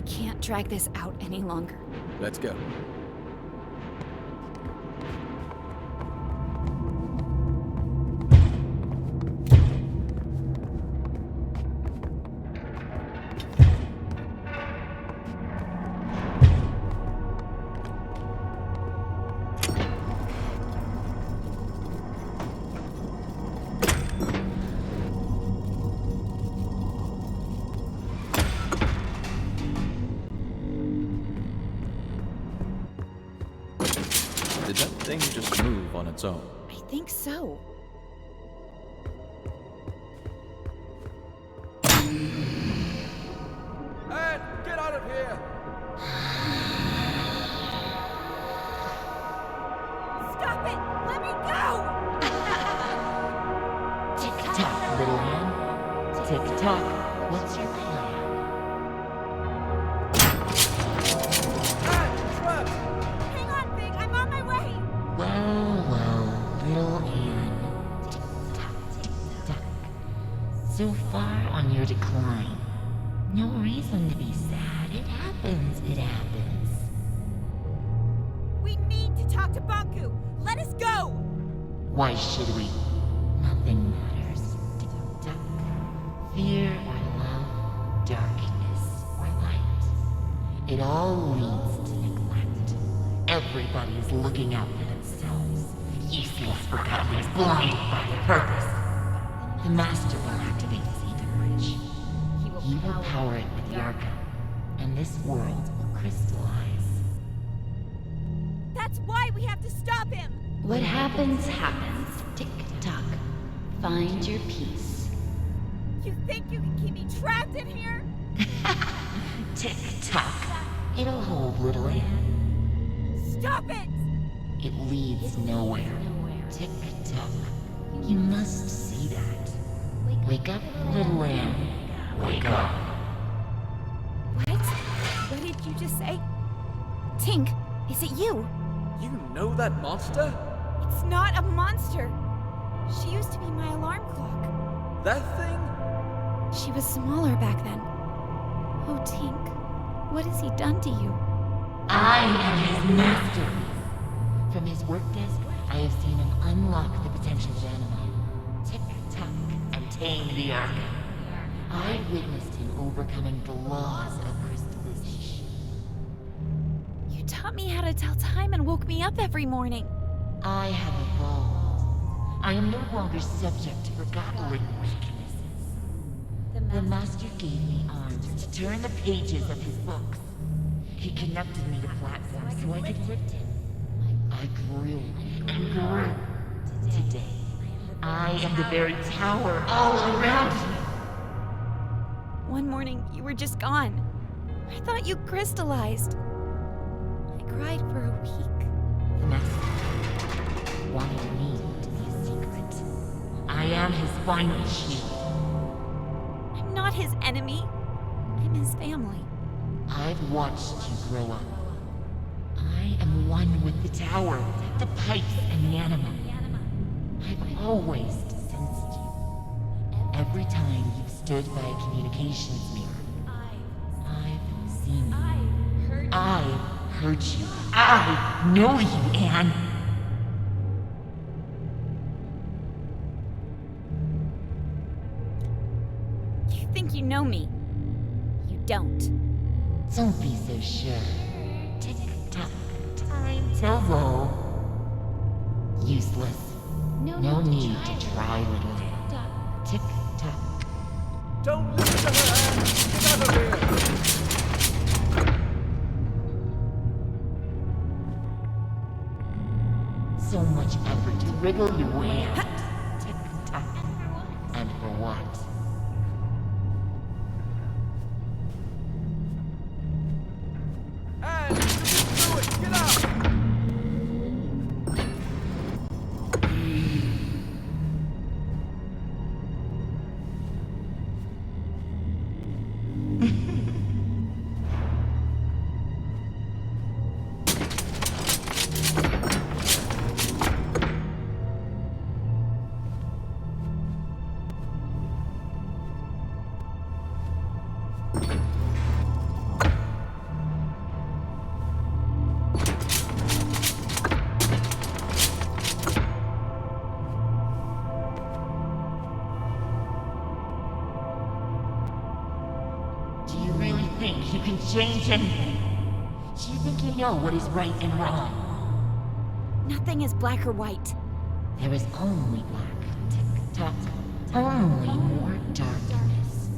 can't drag this out any longer. Let's go. Did that thing just move on its own? I think so. Anne, get out of here! Stop it! Let me go! Tick-tock, little Anne. Tick-tock, what's your plan? Anne, trapped! Hang on, Big. I'm on my way. Well, little Anne. Tick-tock, tick-tock. So far on your decline. No reason to be sad. It happens, it happens. We need to talk to Banku. Let us go. Why should we? Nothing matters. Tick-tock. Fear or love, darkness or light. It all leads to neglect. Everybody is looking out for themselves. Useless forgotten, blinded by their purpose. The Master will activate this ether bridge. He will power it with the Arca, and this world will crystallize. That's why we have to stop him. What happens, happens. Tick-tock. Find your peace. You think you can keep me trapped in here? Tick-tock. It'll hold, little Anne. Stop it! It leads nowhere. Tick-tock. You must see that. Wake up, little Anne. Wake up. What? What did you just say? Tink, is it you? You know that monster? It's not a monster. She used to be my alarm clock. That thing? She was smaller back then. Oh, Tink, what has he done to you? I am his masterpiece. From his work desk, I have seen him unlock the potential of anima. Tick-tock and tame the Arca. I witnessed him overcoming the laws of crystallization. You taught me how to tell time and woke me up every morning. I have evolved. I am no longer subject to forgotten weaknesses. The Master gave me arms to turn the pages of his books. He connected me to platforms so I could lift him. I grew and grew. Today, I am the very tower all around me. One morning, you were just gone. I thought you crystallized. I cried for a week. The Master wanted me to be a secret. I am his final shield. I'm not his enemy. I'm his family. I've watched you grow up. I am one with the tower, the pipes, and the anima. I've always sensed you. Every time you've stood by a communications mirror, I've seen you. I've heard you. I know you, Anne. You think you know me. You don't. Don't be so sure. Tick-tock, time to roll. Useless. No need to try, little Anne. Tick-tock. Don't listen to her, Anne! Get out of here! So much effort to wriggle your way out. Tick-tock. And for what? Anne, you can do it! Get out! can change anything. Do you think you know what is right and wrong? Nothing is black or white. There is only black, tick-tock, only more darkness.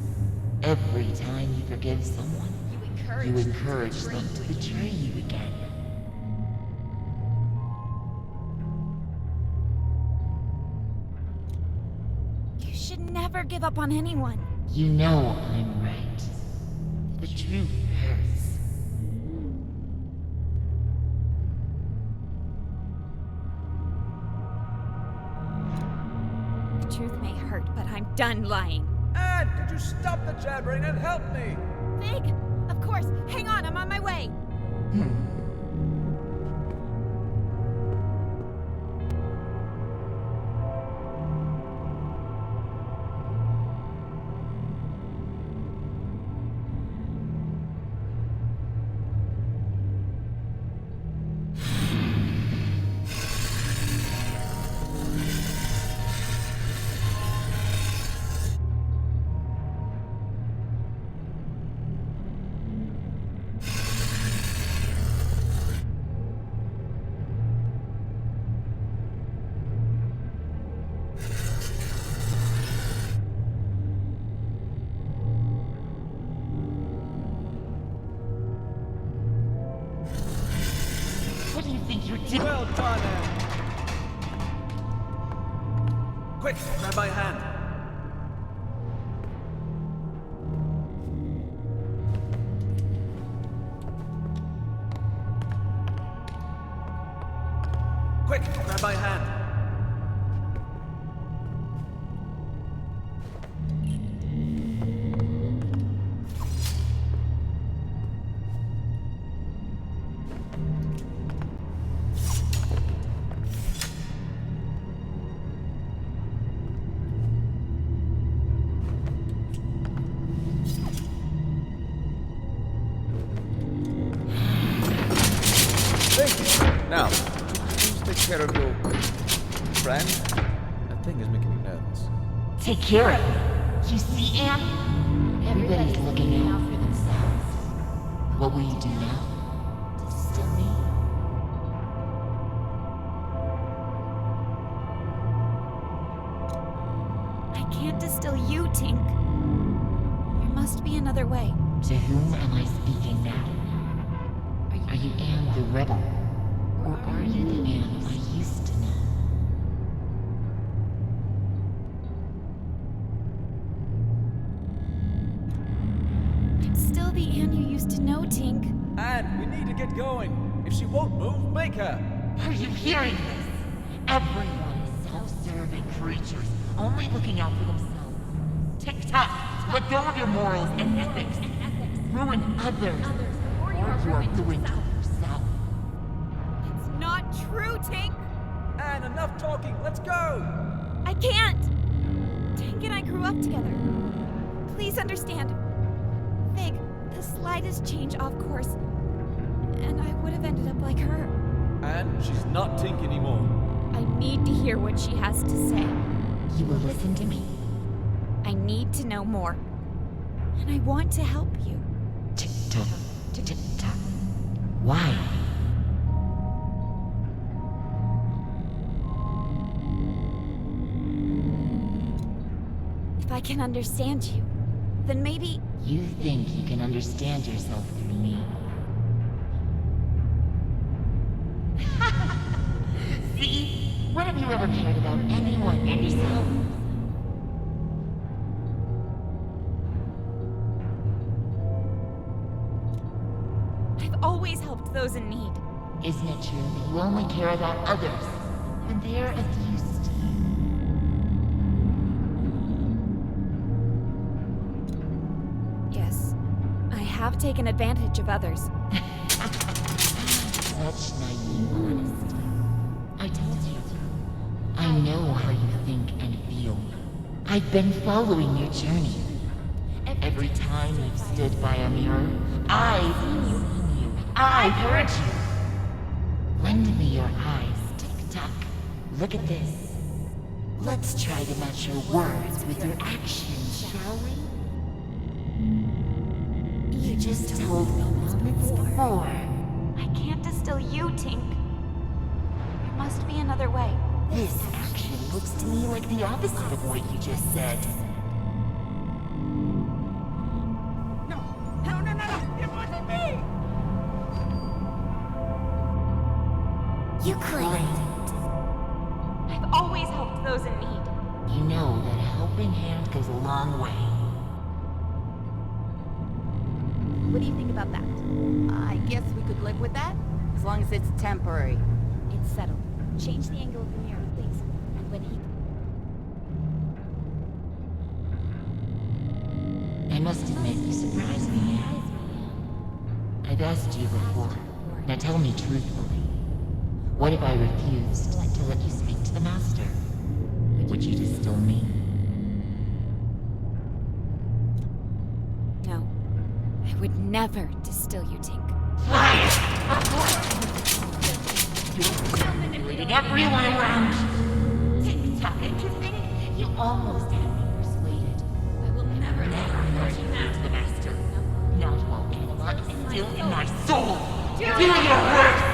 Every time you forgive someone, you encourage them to betray you again. You should never give up on anyone. You know I'm right. The truth hurts. The truth may hurt, but I'm done lying. Anne, could you stop the jabbering and help me? Fig! Of course! Hang on, I'm on my way! What do you think you're doing? Well done, Anne. Quick, grab my hand. Quick, grab my hand. Now, please take care of your friend. That thing is making me nervous. Take care of it. You see, Anne? Everybody's looking out for themselves. What will you do now? Distill me? I can't distill you, Tink. There must be another way. To whom am I speaking now? Are you Anne the rebel? Or are you the Anne I used to know? I'm still the Anne you used to know, Tink. Anne, we need to get going. If she won't move, make her. Are you hearing this? Everyone is self-serving creatures, only looking out for themselves. Tick-tock, let go of your morals and ethics. Ruin others, or you are ruined yourself. It's not true, Tink! Anne, enough talking. Let's go. I can't! Tink and I grew up together. Please understand. Fig, the slightest change off course, and I would have ended up like her. Anne, she's not Tink anymore. I need to hear what she has to say. You will listen to me. I need to know more. And I want to help you. Tick-tock, tick-tock. Why? If I can understand you, then maybe... You think you can understand yourself through me. See? When have you ever cared about anyone and yourself? I've always helped those in need. Isn't it true that you only care about others when they're of use to you? Yes, I have taken advantage of others. Such naive honesty. I told you. I know how you think and feel. I've been following your journey. Every time you've stood by a mirror, I've seen you. I've heard you. Lend me your eyes, Tick-tock. Look at this. Let's try to match your words with your actions, shall we? You You just told me moments before. I can't distill you, Tink. There must be another way. This actually looks to me like the opposite of what you just said. No! It wasn't me! You claimed. I've always helped those in need. You know that a helping hand goes a long way. What do you think about that? I guess we could live with that, as long as it's temporary. It's settled. Change the angle of the mirror, please. And when he... I must admit, you surprised me. I've asked you before. Now tell me truthfully. What if I refused to let you speak to the Master? Would you distill me? No. I would never distill you, Tink. You're manipulating everyone around. Tick-tock, interesting. You almost had me persuaded. I will never let you speak to the Master. Not while anima is still in my soul. Do your worst!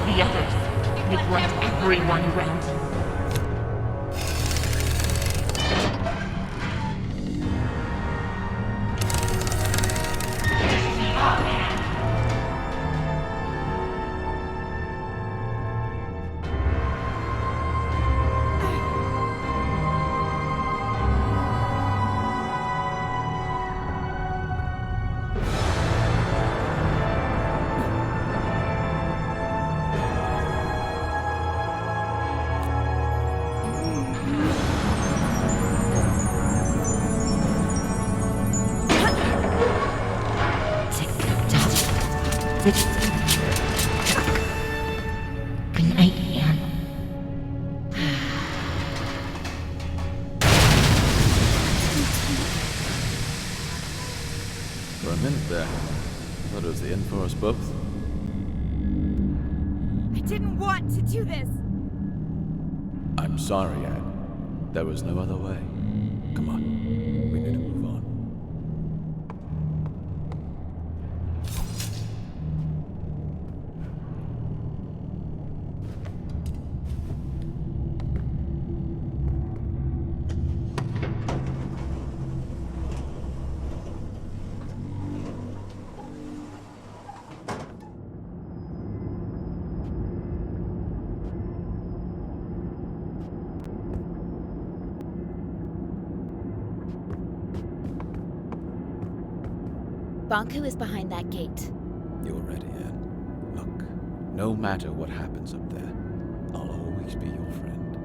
The others neglect everyone around. Good night, Anne. For a minute there, I thought it was the end for us both. I didn't want to do this! I'm sorry, Anne. There was no other way. Come on, we need to move on. Banku is behind that gate. You're ready, Anne. Look, no matter what happens up there, I'll always be your friend.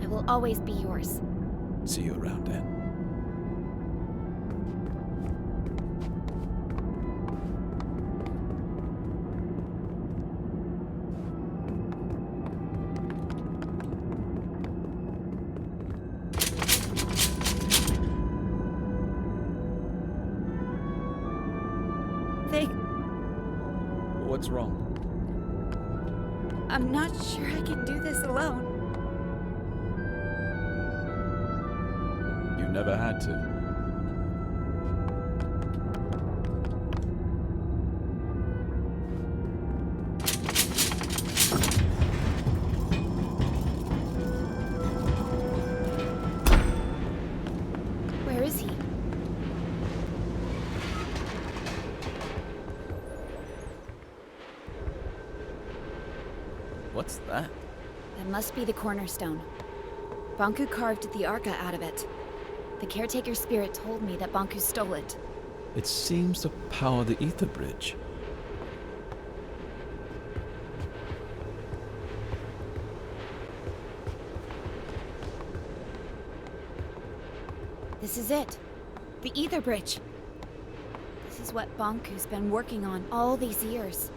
I will always be yours. See you around, Anne. What's wrong? I'm not sure I can do this alone. You never had to. Where is he? What's that? That must be the cornerstone. Banku carved the Arca out of it. The caretaker spirit told me that Banku stole it. It seems to power the ether bridge. This is it. The ether bridge. This is what Banku's been working on all these years.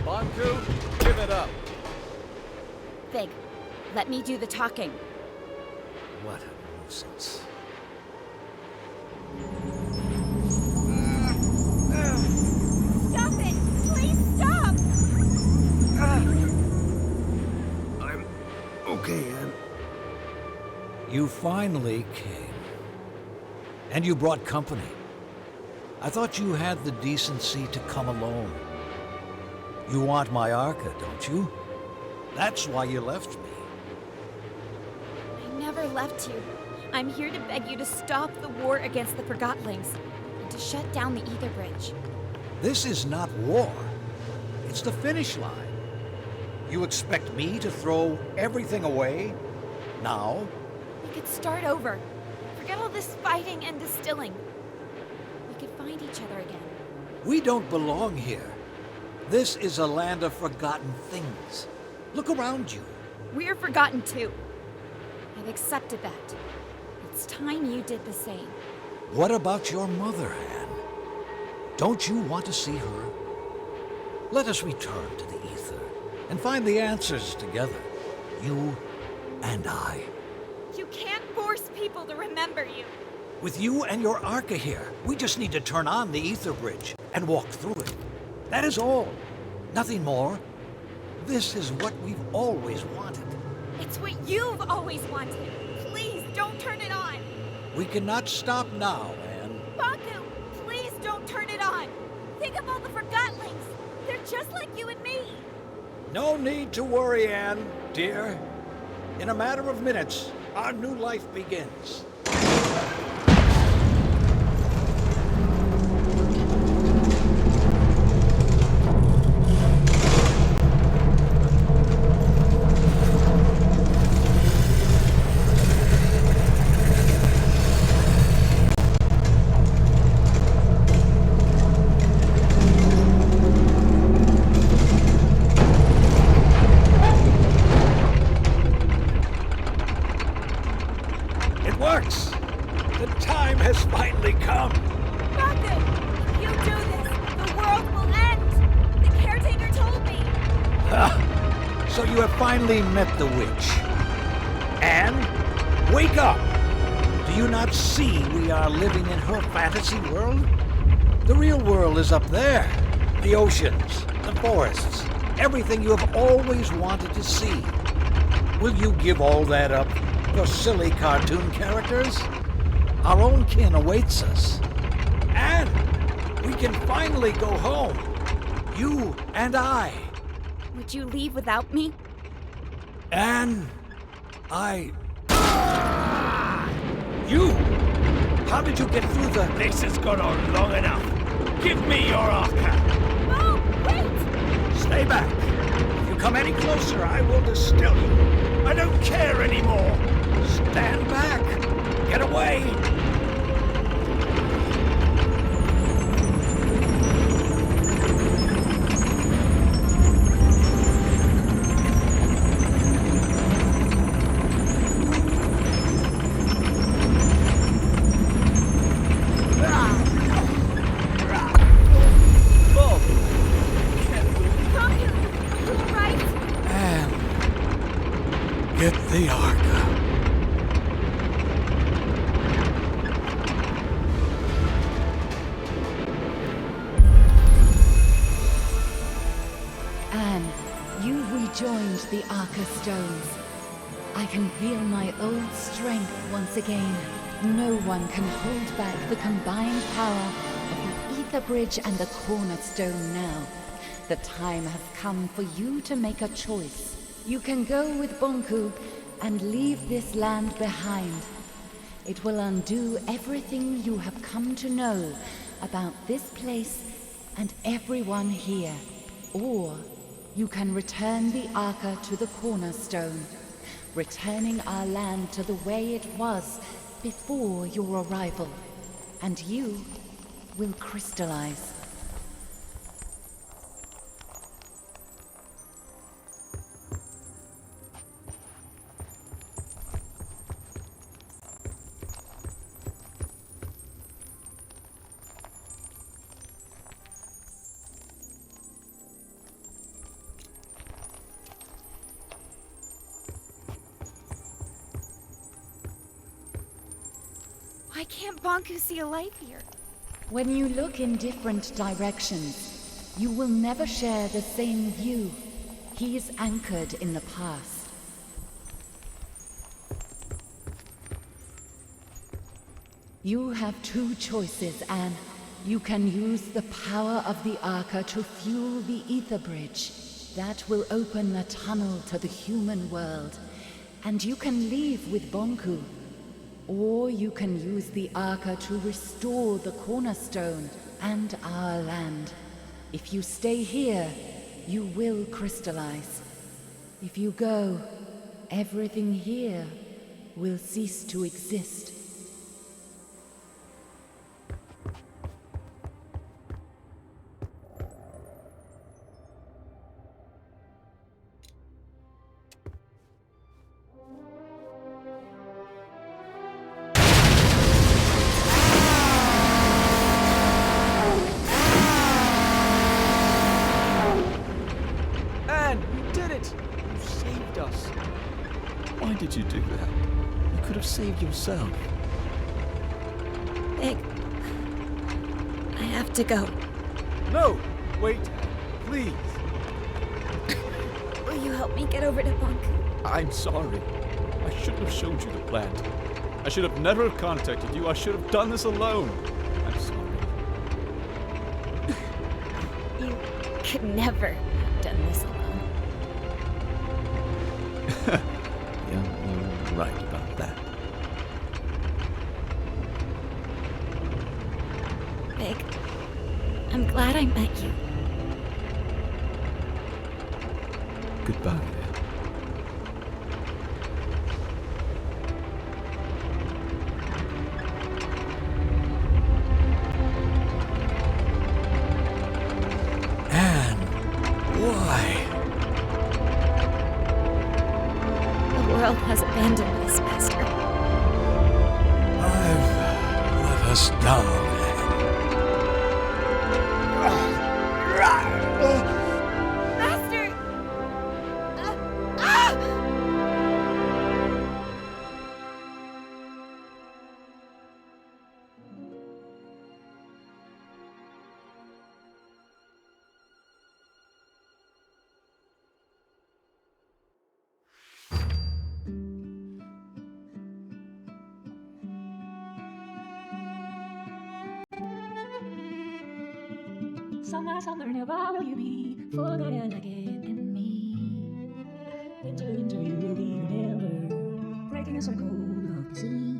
Banku, give it up. Fig, let me do the talking. What a nuisance. Stop it! Please stop! I'm okay, Anne. You finally came. And you brought company. I thought you had the decency to come alone. You want my Arca, don't you? That's why you left me. I never left you. I'm here to beg you to stop the war against the Forgottlings and to shut down the ether bridge. This is not war. It's the finish line. You expect me to throw everything away? Now? We could start over. Forget all this fighting and distilling. We could find each other again. We don't belong here. This is a land of forgotten things. Look around you. We're forgotten too. I've accepted that. It's time you did the same. What about your mother, Anne? Don't you want to see her? Let us return to the ether and find the answers together. You and I. You can't force people to remember you. With you and your Arca here, we just need to turn on the ether bridge and walk through it. That is all. Nothing more. This is what we've always wanted. It's what you've always wanted. Please don't turn it on. We cannot stop now, Anne. Banku, please don't turn it on. Think of all the Forgottlings. They're just like you and me. No need to worry, Anne, dear. In a matter of minutes, our new life begins. It works! The time has finally come! Banku, if you do this, the world will end. The caretaker told me. So you have finally met the witch. Anne, wake up! Do you not see we are living in her fantasy world? The real world is up there. The oceans, the forests, everything you have always wanted to see. Will you give all that up for silly cartoon characters? Our own kin awaits us. And we can finally go home. You and I. Would you leave without me? And I... You! How did you get through the... This has gone on long enough. Give me your Arca. No, wait! Stay back. If you come any closer, I will distill you. I don't care anymore. Stand back. Get away. Get the Arca. Anne, you've rejoined the Arca Stones. I can feel my old strength once again. No one can hold back the combined power of the Ether Bridge and the Cornerstone now. The time has come for you to make a choice. You can go with Bonku and leave this land behind. It will undo everything you have come to know about this place and everyone here. Or you can return the Arca to the Cornerstone, returning our land to the way it was before your arrival. And you will crystallize. Why can't Bonku see a life here? When you look in different directions, you will never share the same view. He is anchored in the past. You have two choices, Anne. You can use the power of the Arca to fuel the Ether Bridge. That will open a tunnel to the human world. And you can leave with Bonku. Or you can use the Arca to restore the Cornerstone and our land. If you stay here, you will crystallize. If you go, everything here will cease to exist. Why did you do that? You could have saved yourself. Big. I have to go. No! Wait, please. Will you help me get over to Bonku? I'm sorry. I shouldn't have showed you the plant. I should have never contacted you. I should have done this alone. I'm sorry. You could never have done this alone. You're right about that. Big, I'm glad I met you. Goodbye. Anne, why? The world has abandoned us, Master. I've let us down. Master! Summer, never will you be forgotten again in me. Winter, you will be never breaking a circle of the sea.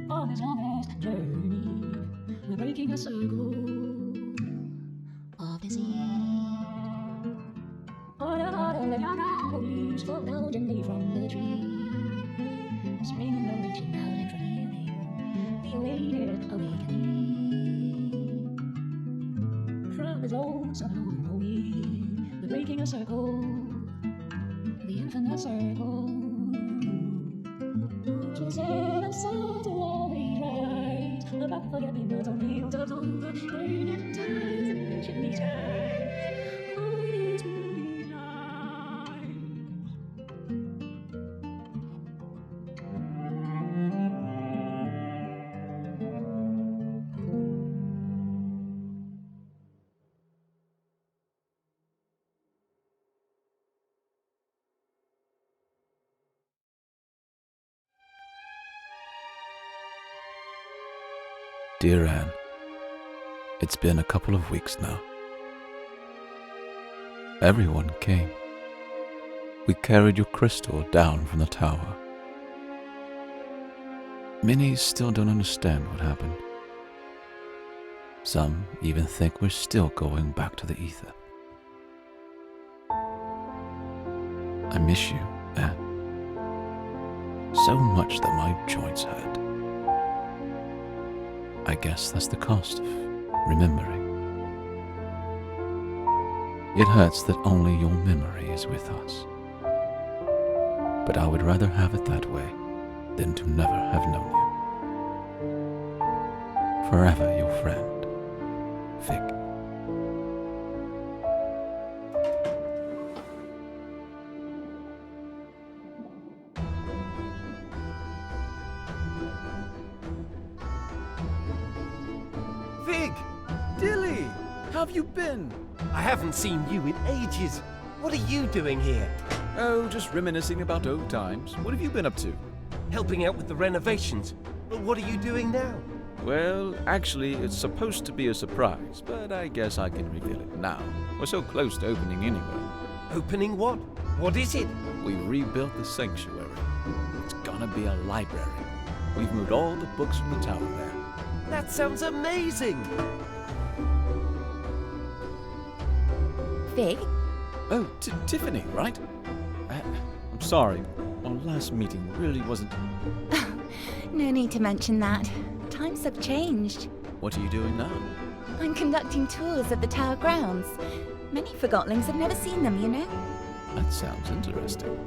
On this honest journey, we're breaking a circle of the sea. On a heart of the young leaves fall down gently from the tree. Spring and the reaching out and feeling the awaited awakening. From this old ceremony, we're breaking a circle, the infinite circle. She said I'm so to always right about forgetting the tornadoes of over burning times and chimney times. Oh, it's moonlight. Dear Anne, it's been a couple of weeks now. Everyone came. We carried your crystal down from the tower. Many still don't understand what happened. Some even think we're still going back to the ether. I miss you, Anne. So much that my joints hurt. I guess that's the cost of remembering. It hurts that only your memory is with us. But I would rather have it that way than to never have known you. Forever your friend, Fig. Fig! Dilly! How have you been? I haven't seen you in ages. What are you doing here? Oh, just reminiscing about old times. What have you been up to? Helping out with the renovations. But what are you doing now? Well, actually, it's supposed to be a surprise, but I guess I can reveal it now. We're so close to opening anyway. Opening what? What is it? We rebuilt the sanctuary. It's gonna be a library. We've moved all the books from the tower there. That sounds amazing! Fig? Oh, Tiffany, right? I'm sorry. Our last meeting really wasn't... No need to mention that. Times have changed. What are you doing now? I'm conducting tours of the tower grounds. Many Forgottlings have never seen them, you know? That sounds interesting.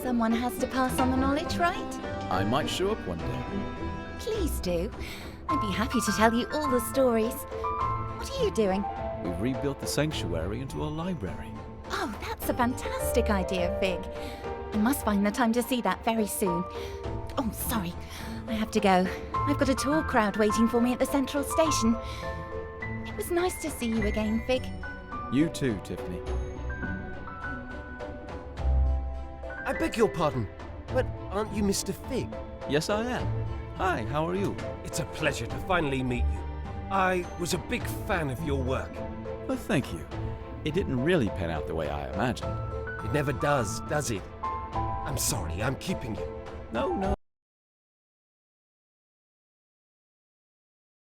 Someone has to pass on the knowledge, right? I might show up one day. Please do. I'd be happy to tell you all the stories. What are you doing? We've rebuilt the sanctuary into a library. Oh, that's a fantastic idea, Fig. I must find the time to see that very soon. Oh, sorry. I have to go. I've got a tour crowd waiting for me at the central station. It was nice to see you again, Fig. You too, Tiffany. I beg your pardon, but aren't you Mr. Fig? Yes, I am. Hi, how are you? It's a pleasure to finally meet you. I was a big fan of your work. Well, thank you. It didn't really pan out the way I imagined. It never does it? I'm sorry, I'm keeping you. No. Not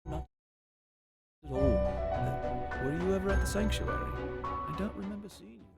at all. Were you ever at the sanctuary? I don't remember seeing you.